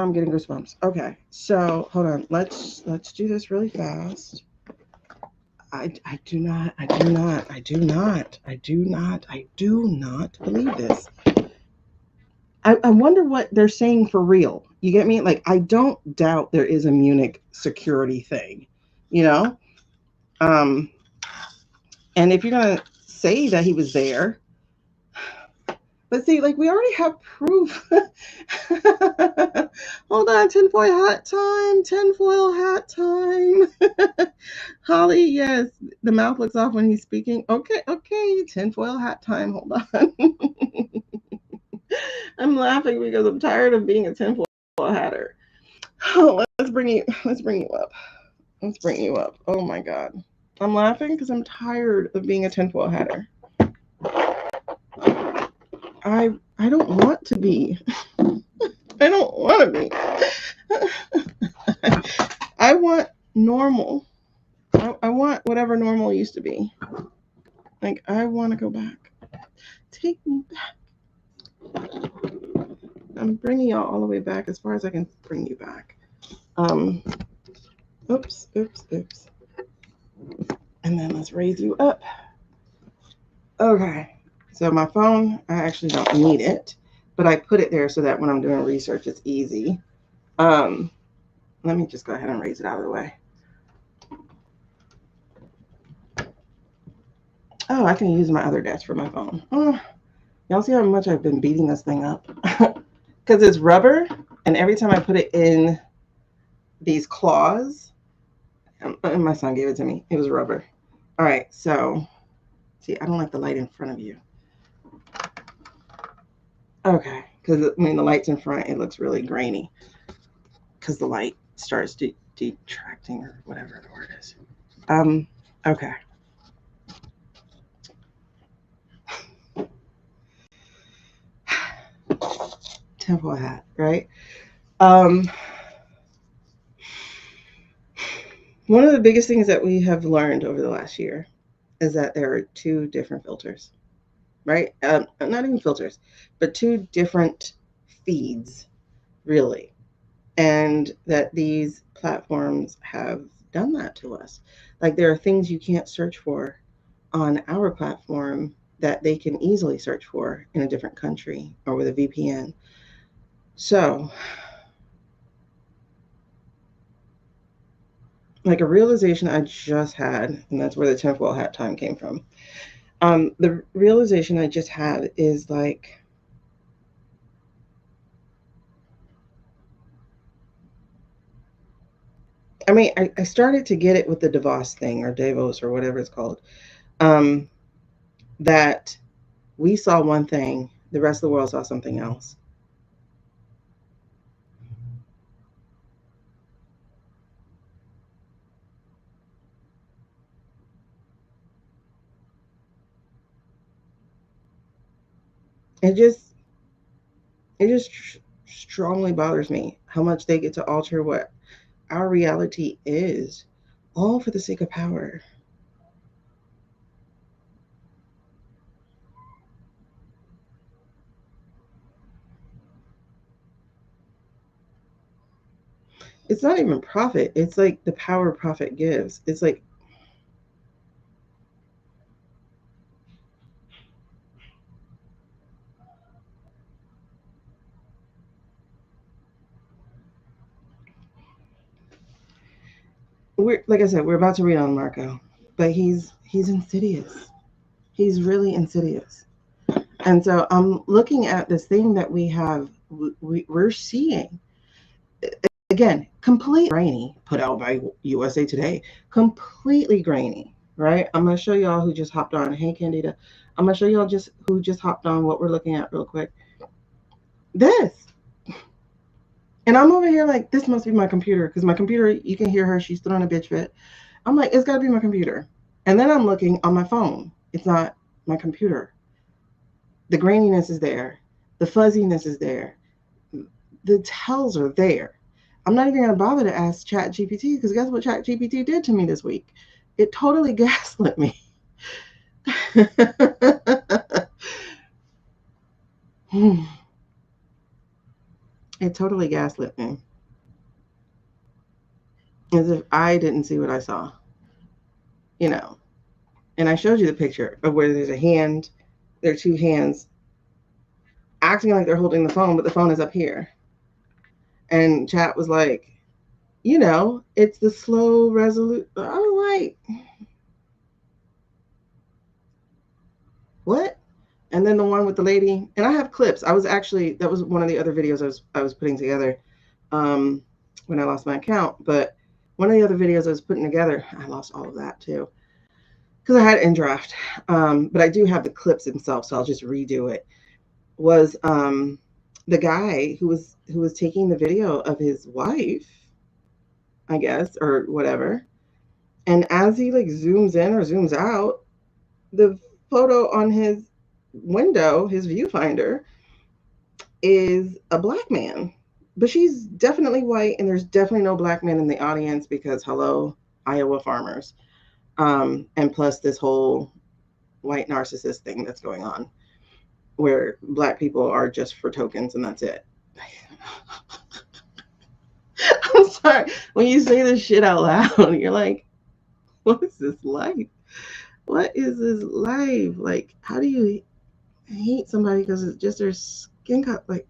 I'm getting goosebumps. Okay, so hold on. Let's do this really fast. I do not believe this. I wonder what they're saying for real. You get me? Like, I don't doubt there is a Munich security thing, you know? Um, and if you're gonna say that he was there, but see, like, we already have proof. Hold on, tinfoil hat time, tinfoil hat time. Holly, yes, the mouth looks off when he's speaking. Okay, okay, tinfoil hat time. Hold on. I'm laughing because I'm tired of being a tinfoil hatter. Oh, let's bring you up. Let's bring you up. Oh my god. I'm laughing because I'm tired of being a tinfoil hatter. I don't want to be. I don't want to be. I want normal. I want whatever normal used to be. Like, I want to go back. Take me back. I'm bringing y'all all the way back as far as I can bring you back. Oops. And then let's raise you up. Okay. So my phone, I actually don't need it, but I put it there so that when I'm doing research, it's easy. Let me just go ahead and raise it out of the way. Oh, I can use my other desk for my phone. Oh, y'all see how much I've been beating this thing up? Because it's rubber, and every time I put it in these claws, and my son gave it to me, it was rubber. All right, so, see, I don't like the light in front of you. Okay, because when the light's in front, it looks really grainy. Because the light starts detracting or whatever the word is. Okay. Tinfoil hat, right? One of the biggest things that we have learned over the last year is that there are two different filters, right? Not even filters, but two different feeds, really. And that these platforms have done that to us. Like, there are things you can't search for on our platform that they can easily search for in a different country or with a VPN. So, like, a realization I just had, and that's where the tinfoil hat time came from. The realization I just had is like, I mean, I started to get it with the Davos thing or Davos or whatever it's called. Um, that we saw one thing, the rest of the world saw something else. It just, it just strongly bothers me how much they get to alter what our reality is, all for the sake of power. It's not even profit. It's like the power profit gives. It's like, we're, like I said, we're about to read on Marco, but he's insidious. He's really insidious. And so I'm looking at this thing that we have, we're seeing again, completely grainy, put out by USA Today, completely grainy, right? I'm going to show y'all who just hopped on. Hey, Candida. I'm going to show y'all just who just hopped on what we're looking at real quick. This. And I'm over here like, this must be my computer because my computer, you can hear her. She's throwing a bitch fit. I'm like, it's got to be my computer. And then I'm looking on my phone. It's not my computer. The graininess is there. The fuzziness is there. The tells are there. I'm not even going to bother to ask ChatGPT because guess what ChatGPT did to me this week? It totally gaslit me. It totally gaslit me. As if I didn't see what I saw, you know. And I showed you the picture of where there's a hand, there are two hands acting like they're holding the phone, but the phone is up here. And chat was like, it's the slow resolute. I was like, what? And then the one with the lady, and I have clips. That was one of the other videos I was putting together when I lost my account. But one of the other videos I was putting together, I lost all of that too because I had it in draft. But I do have the clips themselves, so I'll just redo it. Was the guy who was taking the video of his wife, I guess, or whatever. And as he like zooms in or zooms out, the photo on his window, his viewfinder, is a black man. But she's definitely white, and there's definitely no black men in the audience because, hello, Iowa farmers. And plus this whole white narcissist thing that's going on where black people are just for tokens and that's it. I'm sorry. When you say this shit out loud, you're like, what is this life? What is this life? Like, how do you hate somebody because it's just their skin color? Like,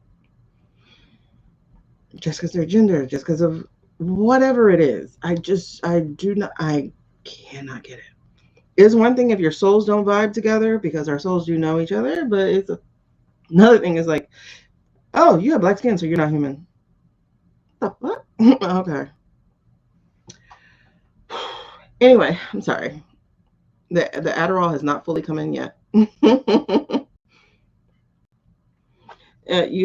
just because they're gender, just because of whatever it is. I cannot get it. It's one thing if your souls don't vibe together because our souls do know each other, but another thing is like, oh, you have black skin, so you're not human. What? Okay. Anyway, I'm sorry. The Adderall has not fully come in yet. You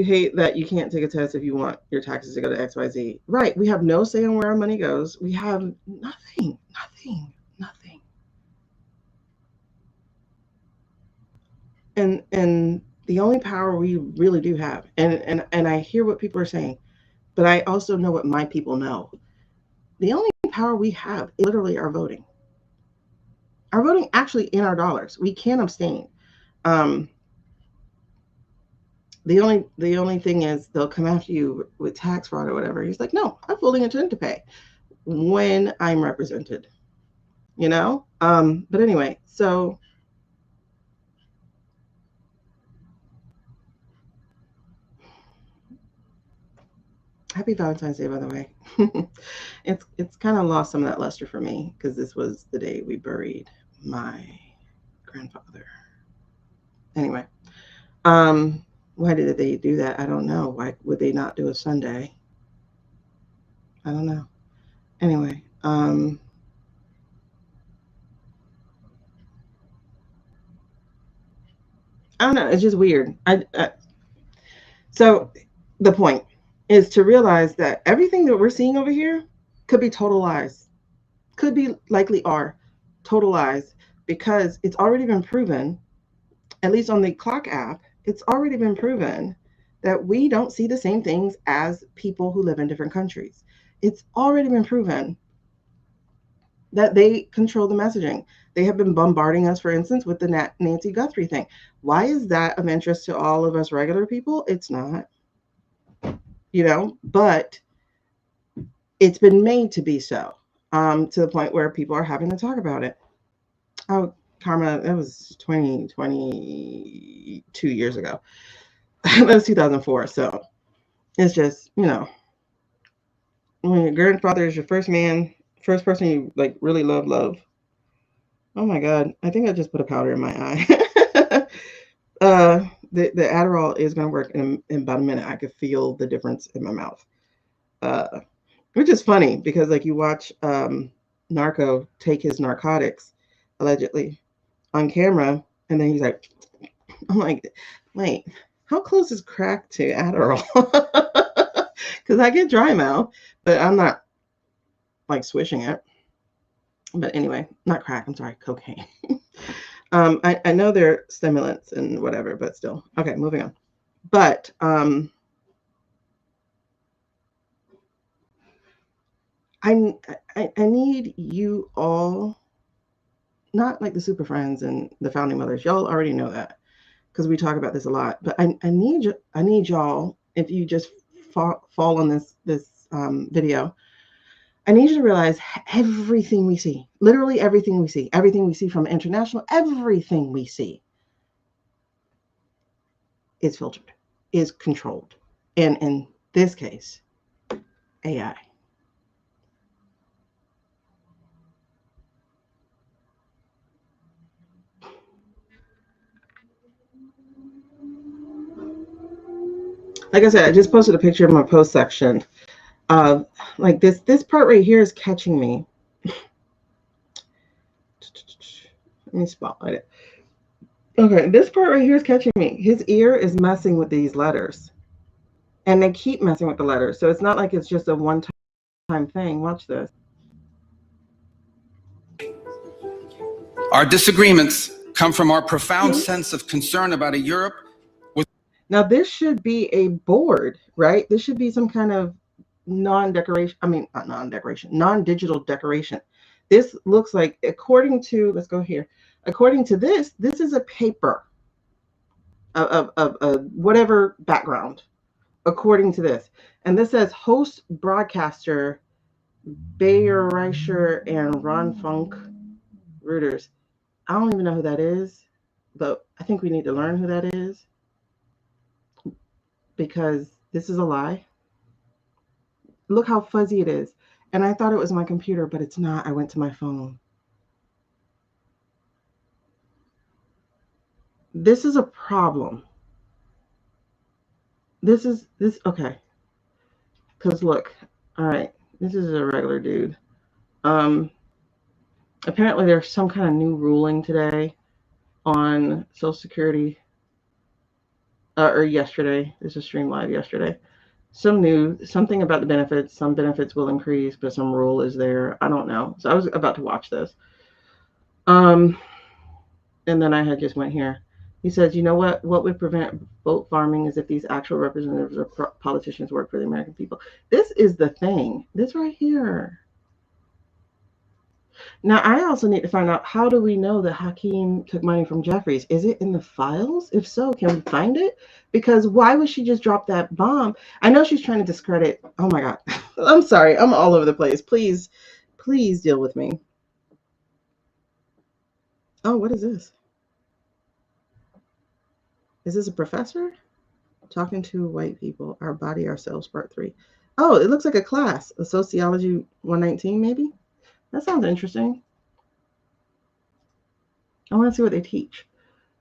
hate that you can't take a test if you want your taxes to go to XYZ. Right. We have no say on where our money goes. We have nothing. And the only power we really do have, and I hear what people are saying, but I also know what my people know. The only power we have is literally our voting. Our voting actually in our dollars. We can't abstain. Um, the only thing is they'll come after you with tax fraud or whatever. He's like, no, I fully intend to pay when I'm represented. But anyway, so happy Valentine's Day, by the way. It's kind of lost some of that luster for me because this was the day we buried my grandfather. Anyway, why did they do that? I don't know. Why would they not do a Sunday? I don't know. Anyway, I don't know. It's just weird. So the point is to realize that everything that we're seeing over here could be total lies. Could be likely are total lies because it's already been proven, at least on the clock app, it's already been proven that we don't see the same things as people who live in different countries. It's already been proven that they control the messaging. They have been bombarding us, for instance, with the Nancy Guthrie thing. Why is that of interest to all of us regular people? It's not, but it's been made to be so, to the point where people are having to talk about it. Oh, Karma, that was 22 years ago. That was 2004. So it's just, when your grandfather is your first person you like really love. Oh my God, I think I just put a powder in my eye. The Adderall is going to work in about a minute. I could feel the difference in my mouth, which is funny because like you watch Narco take his narcotics allegedly on camera, and then he's like, I'm like, wait, how close is crack to Adderall? Because I get dry mouth, but I'm not like swishing it. But anyway, not crack. I'm sorry, cocaine. I know they're stimulants and whatever, but still. Okay, moving on. But I need you all, not like the super friends and the founding mothers. Y'all already know that because we talk about this a lot. But I need y'all, if you just fall on this video, I need you to realize everything we see, literally everything we see from international, everything we see is filtered, is controlled. And in this case, AI. Like I said, I just posted a picture in my post section of like this part right here is catching me. Let me spotlight it. Okay, this part right here is catching me. His ear is messing with these letters. And they keep messing with the letters. So it's not like it's just a one-time thing. Watch this. Our disagreements come from our profound sense of concern about a Europe with... Now, this should be a board, right? This should be some kind of non-decoration. I mean, not non-decoration, non-digital decoration. This looks like, according to, let's go here. According to this is a paper of whatever background, according to this. And this says host broadcaster Bayer Reicher and Ron Funk Reuters. I don't even know who that is, but I think we need to learn who that is because this is a lie. Look how fuzzy it is. And I thought it was my computer, but it's not. I went to my phone. This is a problem. Okay. Because look, all right, this is a regular dude. Apparently there's some kind of new ruling today on Social Security, or yesterday. This was streamed live yesterday. Something about the benefits. Some benefits will increase, but some rule is there. I don't know. So I was about to watch this. And then I had just went here. He says, you know what? What would prevent vote farming is if these actual representatives or politicians work for the American people. This is the thing. This right here. Now, I also need to find out, how do we know that Hakeem took money from Jeffries? Is it in the files? If so, can we find it? Because why would she just drop that bomb? I know she's trying to discredit. Oh, my God. I'm sorry. I'm all over the place. Please deal with me. Oh, what is this? Is this a professor? Talking to white people. Our body, ourselves, part 3. Oh, it looks like a class. A sociology 119, maybe? That sounds interesting. I want to see what they teach.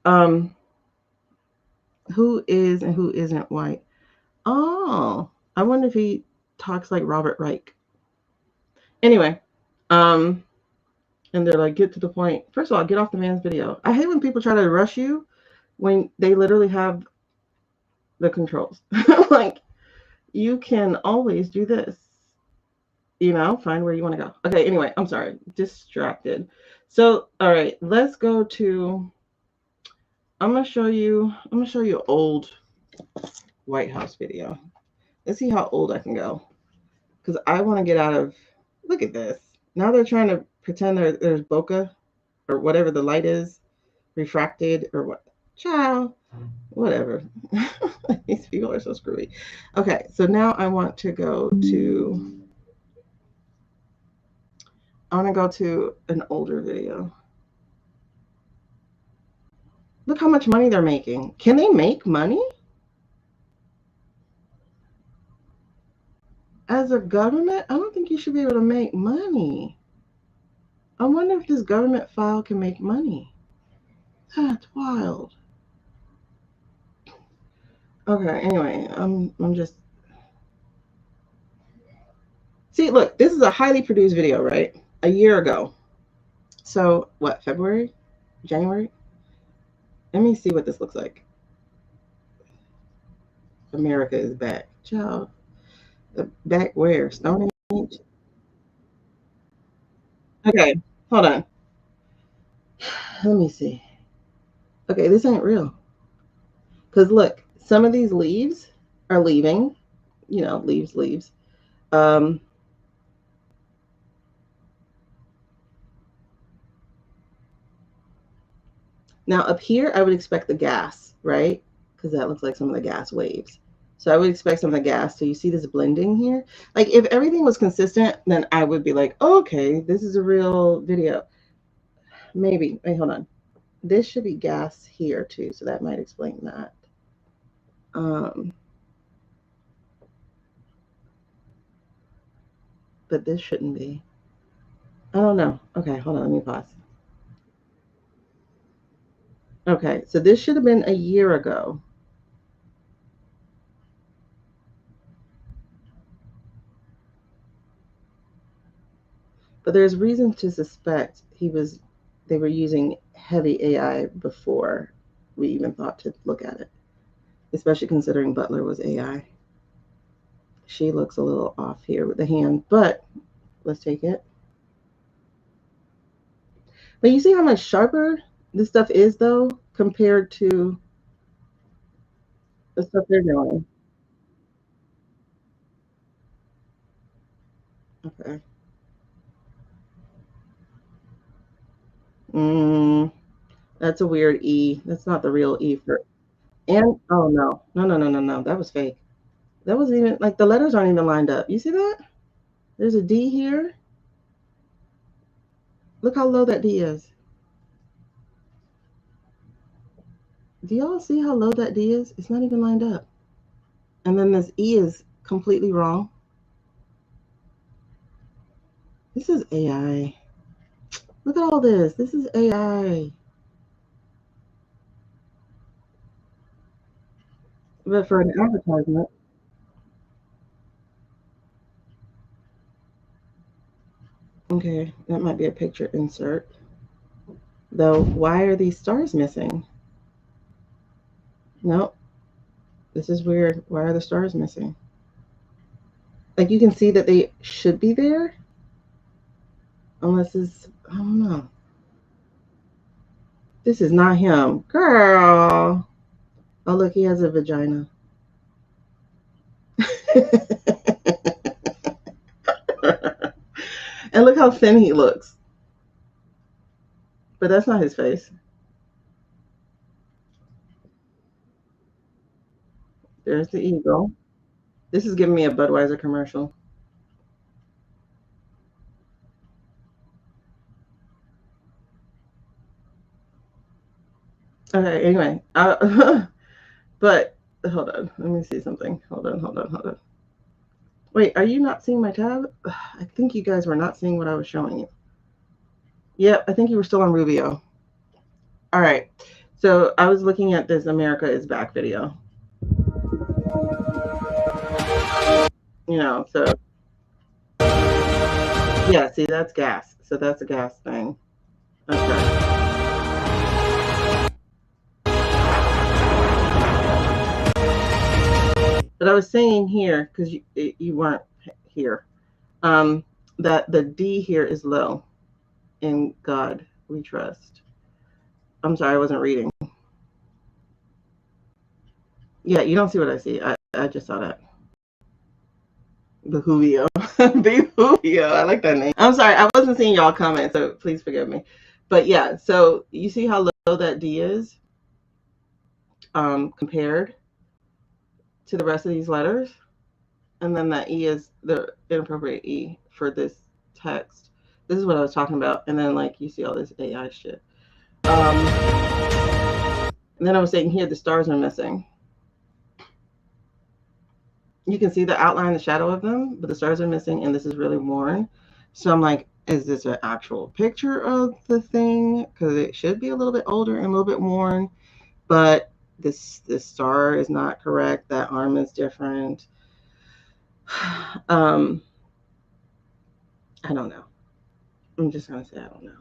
Who is and who isn't white? Oh, I wonder if he talks like Robert Reich. Anyway, and they're like, get to the point. First of all, get off the man's video. I hate when people try to rush you when they literally have the controls. Like, you can always do this. Find where you want to go. Okay, anyway, I'm sorry. Distracted. So, all right, let's go to, I'm going to show you an old White House video. Let's see how old I can go. Because I want to get out of, look at this. Now they're trying to pretend there's bokeh or whatever the light is, refracted or what. Ciao. Whatever. These people are so screwy. Okay, so now I want to go to, an older video. Look how much money they're making. Can they make money? As a government, I don't think you should be able to make money. I wonder if this government file can make money. That's wild. Okay, anyway, I'm just... See, look, this is a highly produced video, right? A year ago. So, what, February? January? Let me see what this looks like. America is back. Child. Back where? Stone Age? Okay, hold on. Let me see. Okay, this ain't real. Because look, some of these leaves are leaving. Leaves. Now up here, I would expect the gas, right? Because that looks like some of the gas waves. So I would expect some of the gas. So you see this blending here? Like if everything was consistent, then I would be like, oh, okay, this is a real video. Maybe. Wait, hold on. This should be gas here too, so that might explain that. But this shouldn't be. I don't know. Okay, hold on. Let me pause. Okay, so this should have been a year ago. But there's reason to suspect they were using heavy AI before we even thought to look at it, especially considering Butler was AI. She looks a little off here with the hand, but let's take it. But you see how much sharper this stuff is, though, compared to the stuff they're doing. Okay. That's a weird E. That's not the real E for. And oh no, no, no, no, no, no. That was fake. That wasn't even like the letters aren't even lined up. You see that? There's a D here. Look how low that D is. Do y'all see how low that D is? It's not even lined up. And then this E is completely wrong. This is AI. Look at all this. This is AI. But for an advertisement. Okay, that might be a picture insert. Though, why are these stars missing? Nope. This is weird. Why are the stars missing? Like you can see that they should be there. Unless it's, I don't know. This is not him. Girl. Oh, look, he has a vagina. And look how thin he looks. But that's not his face. There's the eagle. This is giving me a Budweiser commercial. Okay, anyway. But hold on. Let me see something. Hold on. Wait, are you not seeing my tab? I think you guys were not seeing what I was showing you. Yep, I think you were still on Rubio. All right. So I was looking at this America is Back video. You know, so yeah, see, that's gas. So that's a gas thing. Okay. But I was saying here, because you weren't here, that the D here is low. In God we trust. I'm sorry, I wasn't reading. Yeah, you don't see what I see. I just saw that. Behuvio. Behuvio. I like that name. I'm sorry, I wasn't seeing y'all comment, so please forgive me. But yeah, so you see how low that D is compared to the rest of these letters? And then that E is the inappropriate E for this text. This is what I was talking about. And then like you see all this AI shit. And then I was saying here the stars are missing. You can see the outline, the shadow of them, but the stars are missing, and this is really worn. So I'm like, is this an actual picture of the thing? Because it should be a little bit older and a little bit worn, but this star is not correct. That arm is different. I don't know. I'm just gonna say I don't know.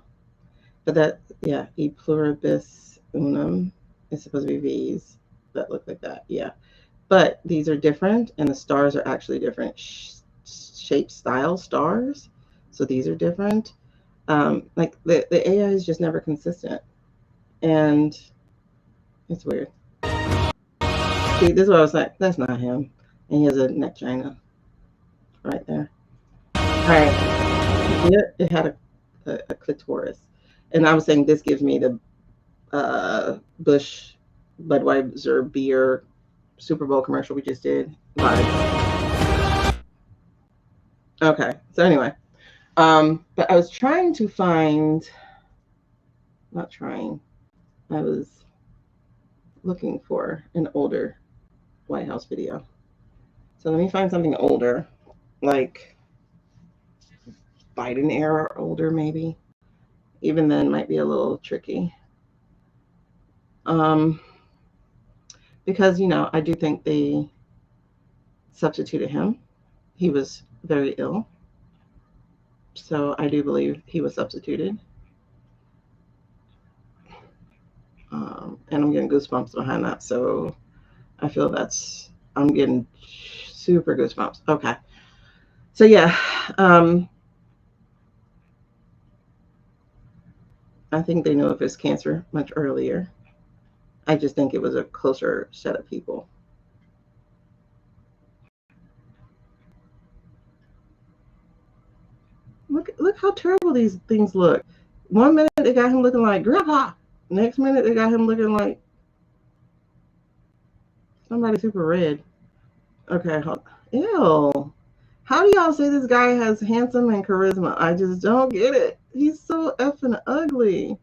But that, yeah, e pluribus unum is supposed to be V's that look like that. Yeah. But these are different, and the stars are actually different shape, style stars. So these are different. Like the AI is just never consistent, and it's weird. See, this is what I was like. That's not him, and he has a neck china right there. All right, yeah, it had a clitoris, and I was saying this gives me the Bush Budweiser beer Super Bowl commercial we just did live. Okay, so anyway, but I was trying to find, not trying, I was looking for an older White House video. So let me find something older, like Biden era or older, maybe. Even then, might be a little tricky. Because, you know, I do think they substituted him. He was very ill. So I do believe he was substituted. And I'm getting goosebumps behind that. So I feel I'm getting super goosebumps. Okay. So yeah, I think they knew of his cancer much earlier. I just think it was a closer set of people. Look how terrible these things look. One minute they got him looking like Grandpa. Next minute they got him looking like somebody super red. Okay, ew. How do y'all say this guy has handsome and charisma? I just don't get it. He's so effing ugly.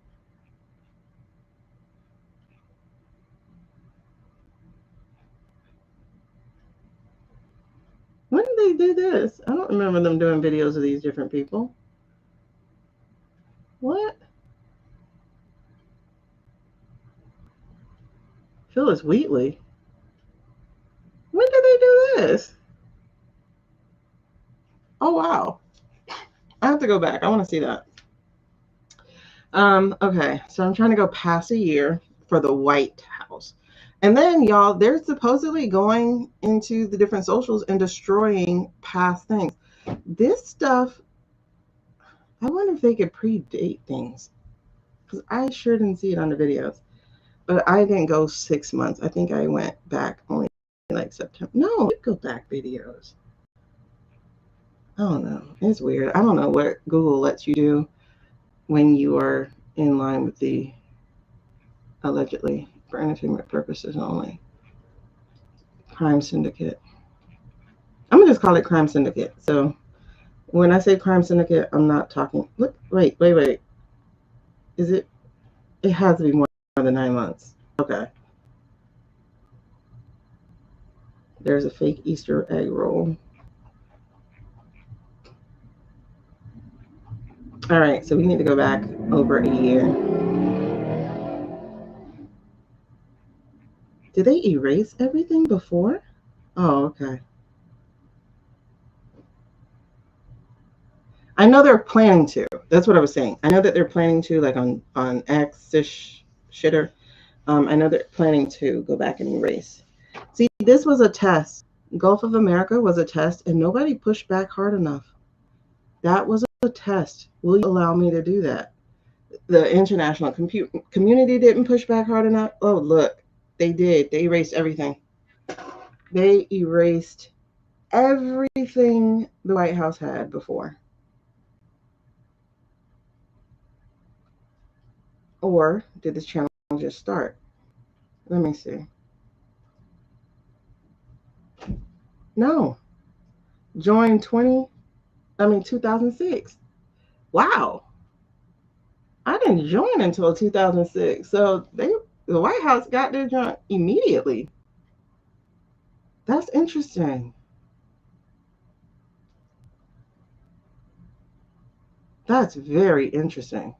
When did they do this? I don't remember them doing videos of these different people. What? Phyllis Wheatley. When did they do this? Oh, wow. I have to go back. I want to see that. Okay, so I'm trying to go past a year for the White House. And then, y'all, they're supposedly going into the different socials and destroying past things. This stuff, I wonder if they could predate things. Because I sure didn't see it on the videos. But I didn't go 6 months. I think I went back only like September. No, go back videos. I don't know. It's weird. I don't know what Google lets you do when you are in line with the allegedly for entertainment purposes only crime syndicate. I'm gonna just call it crime syndicate. So when I say crime syndicate, I'm not talking. Look, wait. Is it? It has to be more than 9 months. Okay. There's a fake Easter egg roll. All right, so we need to go back over a year. Did they erase everything before? Oh, okay. I know they're planning to. That's what I was saying. I know that they're planning to, like on X-ish shitter. I know they're planning to go back and erase. See, this was a test. Gulf of America was a test, and nobody pushed back hard enough. That was a test. Will you allow me to do that? The international community didn't push back hard enough. Oh, look, they did. They erased everything. They erased everything the White House had before. Or did this channel just start? Let me see. No. Joined 2006. Wow. I didn't join until 2006. So the White House got their joint immediately. That's interesting. That's very interesting.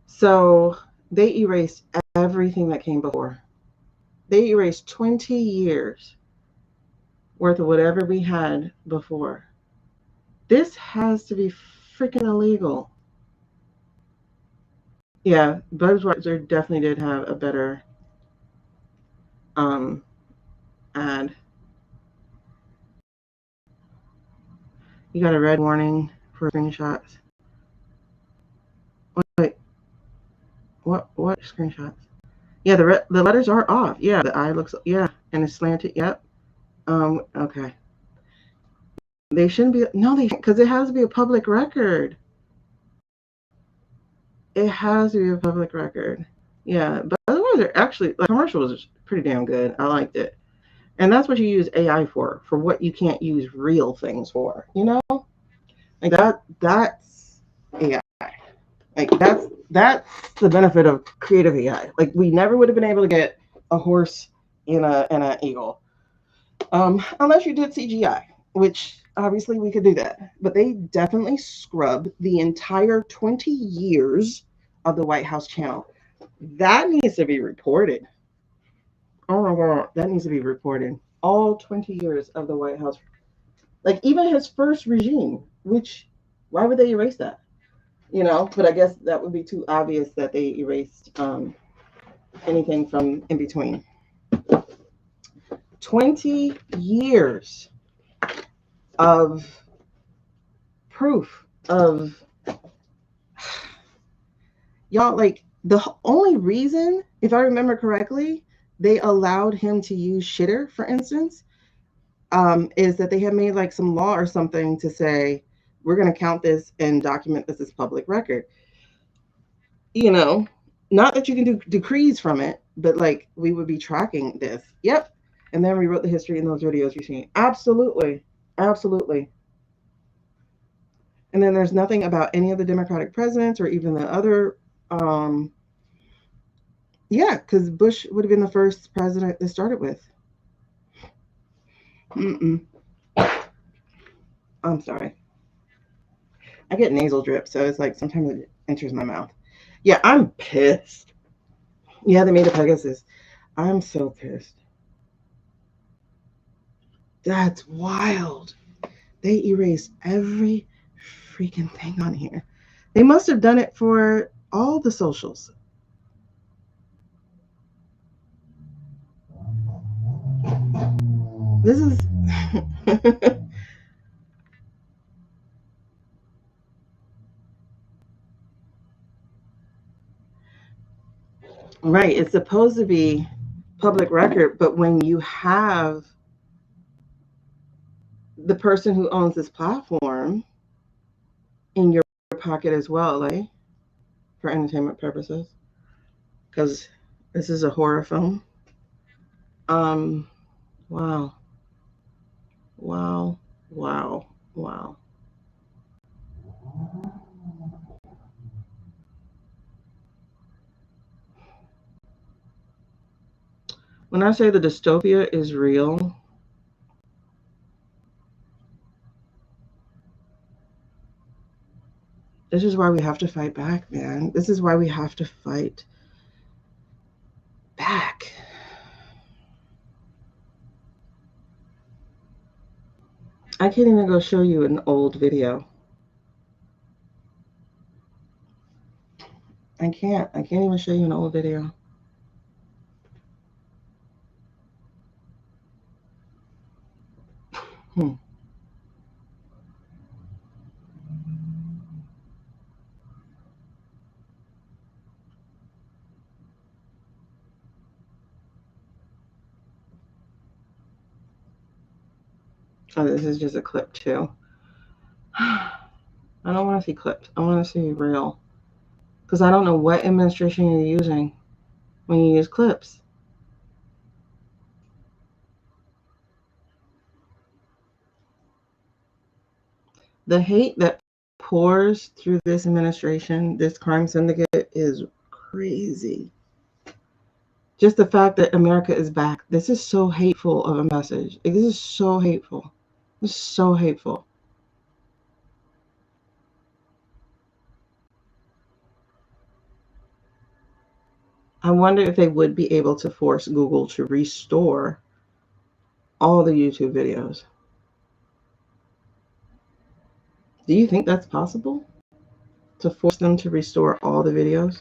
So they erased everything that came before. They erased 20 years worth of whatever we had before. This has to be freaking illegal. Yeah, Budweiser definitely did have a better ad. You got a red warning for screenshots. Wait, what screenshots? Yeah, the letters are off. Yeah, the eye looks, yeah, and it's slanted. Yep. Okay. They shouldn't be. No, because it has to be a public record. It has to be a public record. Yeah, but otherwise, actually, the commercial was pretty damn good. I liked it. And that's what you use AI for what you can't use real things for, you know? Like that's AI. Like that's the benefit of creative AI. Like we never would have been able to get a horse and an eagle. Unless you did CGI, which obviously we could do that. But they definitely scrubbed the entire 20 years of the White House channel. That needs to be reported. Oh my God, that needs to be reported. All 20 years of the White House. Like even his first regime, which, why would they erase that? You know, but I guess that would be too obvious that they erased anything from in between. 20 years of proof of y'all. Like the only reason, if I remember correctly, they allowed him to use shitter, for instance, is that they had made like some law or something to say we're going to count this and document this as public record. You know, not that you can do decrees from it, but like we would be tracking this. Yep. And then we wrote the history in those videos you've seen. Absolutely. Absolutely. And then there's nothing about any of the Democratic presidents or even the other. Yeah, because Bush would have been the first president they started with. I'm sorry. I get nasal drip, so it's like sometimes it enters my mouth. Yeah, I'm pissed. Yeah, they made a Pegasus. I'm so pissed. That's wild. They erased every freaking thing on here. They must have done it for all the socials. This is right. It's supposed to be public record, but when you have the person who owns this platform in your pocket as well, like for entertainment purposes, because this is a horror film. Wow. Wow. Wow. Wow. When I say the dystopia is real, this is why we have to fight back, man. This is why we have to fight back. I can't even go show you an old video. I can't even show you an old video. Oh, this is just a clip too. I don't want to see clips. I want to see real. Because I don't know what administration you're using when you use clips. The hate that pours through this administration, this crime syndicate, is crazy. Just the fact that America is back. This is so hateful of a message. This is so hateful. This is so hateful. I wonder if they would be able to force Google to restore all the YouTube videos. Do you think that's possible? To force them to restore all the videos?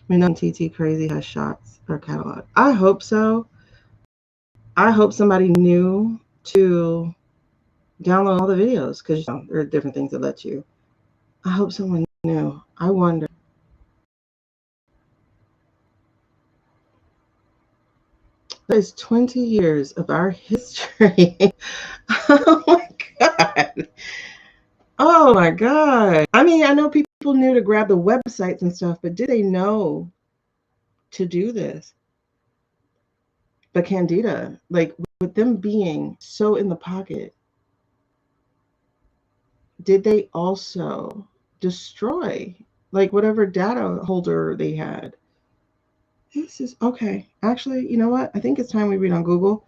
We know TT Crazy has shots or catalog. I hope so. I hope somebody knew to download all the videos because there are different things that let you. I hope someone knew. I wonder. That is 20 years of our history. Oh my God. Oh my God. I mean, I know people People knew to grab the websites and stuff, but did they know to do this? But Candida, like with them being so in the pocket, did they also destroy like whatever data holder they had? This is okay. Actually, you know what? I think it's time we read on Google.